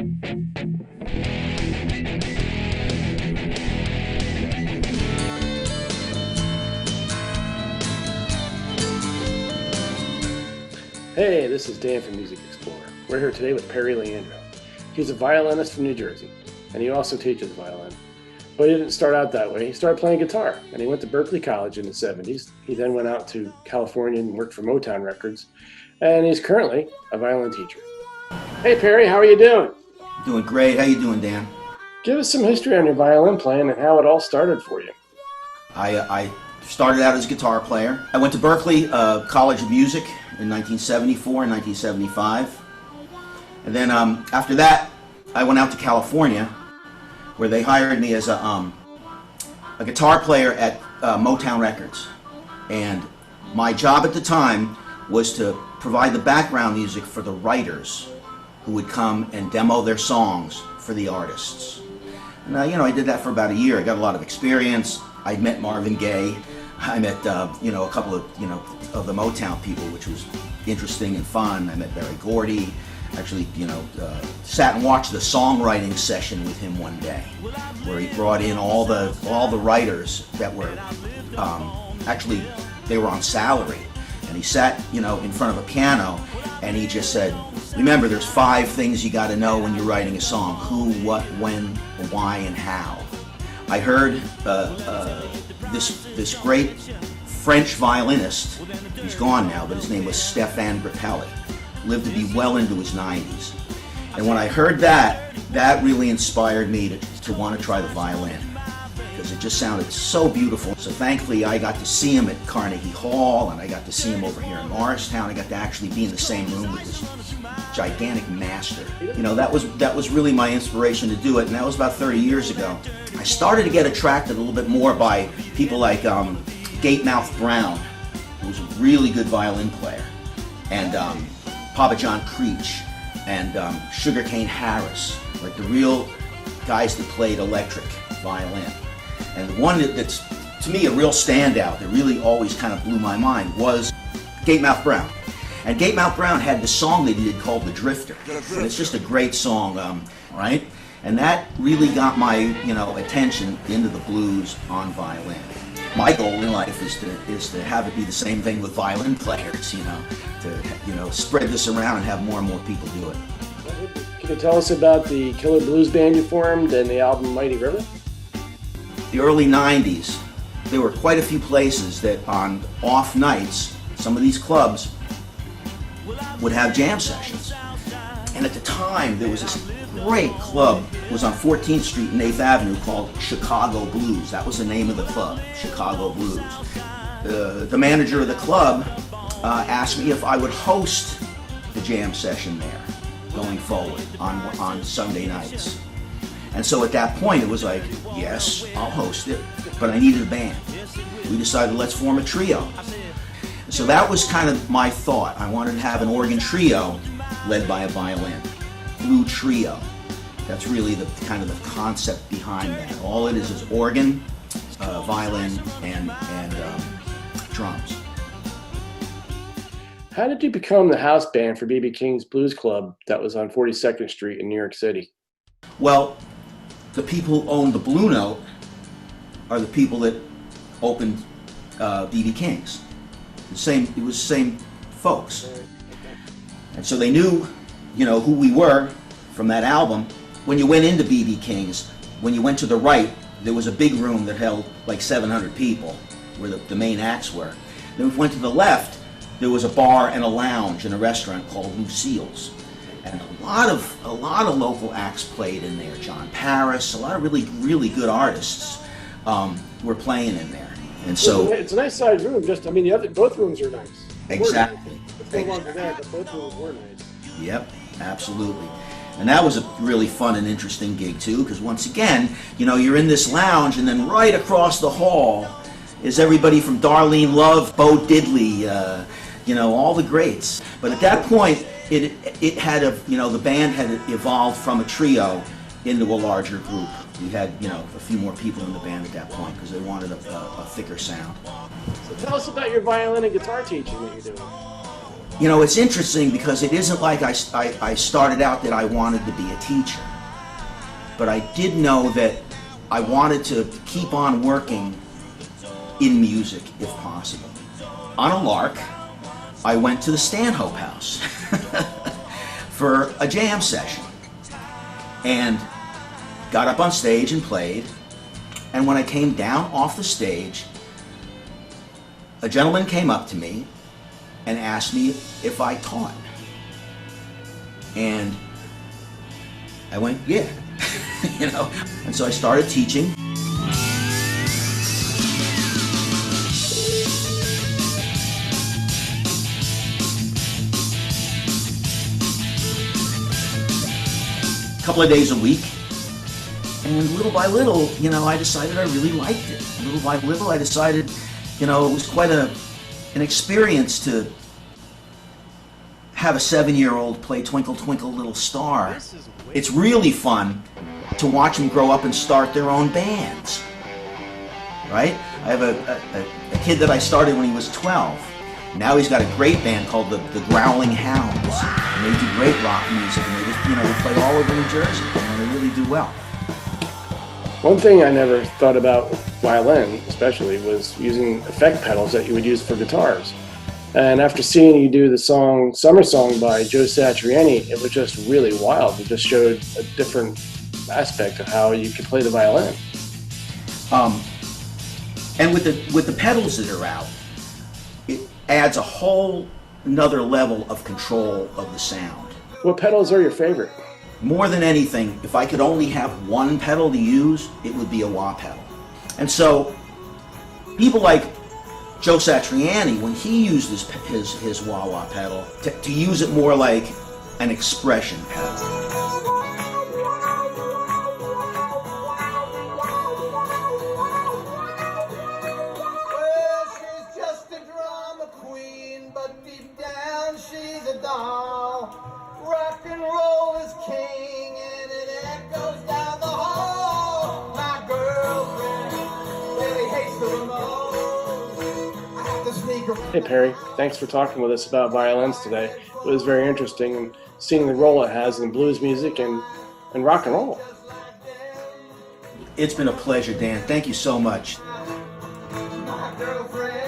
Hey, this is Dan from MusicXplorer. We're here today with Perry Leandro. He's a violinist from New Jersey, and he also teaches violin. But he didn't start out that way. He started playing guitar, and he went to Berklee College in the 70s. He then went out to California and worked for Motown Records, and he's currently a violin teacher. Hey Perry, how are you doing? Doing great. How you doing, Dan? Give us some history on your violin playing and how it all started for you. I started out as a guitar player. I went to Berklee College of Music in 1974 and 1975. And then after that, I went out to California, where they hired me as a guitar player at Motown Records. And my job at the time was to provide the background music for the writers who would come and demo their songs for the artists. And I did that for about a year. I got a lot of experience. I met Marvin Gaye. I met a couple of the Motown people, which was interesting and fun. I met Berry Gordy. Actually, sat and watched the songwriting session with him one day, where he brought in all the writers that were actually they were on salary, and he sat in front of a piano, and he just said, "Remember, there's 5 things you got to know when you're writing a song: who, what, when, why, and how." I heard this great French violinist. He's gone now, but his name was Stéphane Grappelli. Lived to be well into his 90s. And when I heard that really inspired me to want to try the violin, because it just sounded so beautiful. So thankfully I got to see him at Carnegie Hall, and I got to see him over here in Morristown. I got to actually be in the same room with this gigantic master. That was really my inspiration to do it, and that was about 30 years ago. I started to get attracted a little bit more by people like Gatemouth Brown, who was a really good violin player, and Papa John Creech, and Sugarcane Harris, like the real guys that played electric violin. And the one that's, to me, a real standout that really always kind of blew my mind was Gatemouth Brown. And Gatemouth Brown had this song that he did called The Drifter. And it's just a great song, right? And that really got my, attention into the blues on violin. My goal in life is to have it be the same thing with violin players, to spread this around and have more and more people do it. Can you tell us about the Killer Blues Band you formed and the album Mighty River? The early 90s, there were quite a few places that on off nights, some of these clubs would have jam sessions. And at the time, there was this great club. It was on 14th Street and 8th Avenue called Chicago Blues. That was the name of the club, Chicago Blues. The manager of the club asked me if I would host the jam session there going forward on Sunday nights. And so at that point, it was like, yes, I'll host it, but I needed a band. We decided, let's form a trio. So that was kind of my thought. I wanted to have an organ trio led by a violin. Blue Trio. That's really the kind of the concept behind that. All it is organ, violin, and drums. How did you become the house band for B.B. King's Blues Club that was on 42nd Street in New York City? Well, the people who owned the Blue Note are the people that opened B.B. King's. It was the same folks. And so they knew, who we were from that album. When you went into B.B. King's, when you went to the right, there was a big room that held like 700 people, where the main acts were. Then if we went to the left, there was a bar and a lounge and a restaurant called Lucille's. And a lot of local acts played in there. John Paris, a lot of really, really good artists were playing in there. And so it's a nice sized room. Both rooms are nice. Exactly. It's no longer there, but both rooms were nice. Yep, absolutely. And that was a really fun and interesting gig too, because once again, you're in this lounge, and then right across the hall is everybody from Darlene Love, Bo Diddley, all the greats. But at that point, it had the band had evolved from a trio into a larger group. We had, a few more people in the band at that point because they wanted a thicker sound. So tell us about your violin and guitar teaching that you're doing. You know, it's interesting because it isn't like I started out that I wanted to be a teacher. But I did know that I wanted to keep on working in music if possible. On a lark, I went to the Stanhope House for a jam session and got up on stage and played. And when I came down off the stage, a gentleman came up to me and asked me if I taught. And I went, yeah, you know. And so I started teaching. A couple of days a week. And little by little, you know, I decided I really liked it. Little by little, I decided, you know, it was quite an experience to have a 7-year-old play Twinkle, Twinkle, Little Star. It's really fun to watch them grow up and start their own bands, right? I have a kid that I started when he was 12. Now he's got a great band called the Growling Hounds. And they do great rock music, and they just, you know, they play all over New Jersey, and they really do well. One thing I never thought about violin, especially, was using effect pedals that you would use for guitars. And after seeing you do the song Summer Song by Joe Satriani, it was just really wild. It just showed a different aspect of how you could play the violin. And with the pedals that are out, it adds a whole another level of control of the sound. What pedals are your favorite? More than anything, if I could only have one pedal to use, it would be a wah pedal. And so, people like Joe Satriani, when he used his wah-wah pedal, to use it more like an expression pedal. Rock and roll is king, and it echoes down the hall. My girlfriend really hates the remote. I have to sneak her. Hey Perry, thanks for talking with us about violins today. It was very interesting and seeing the role it has in blues music and rock and roll. It's been a pleasure, Dan. Thank you so much. My girlfriend.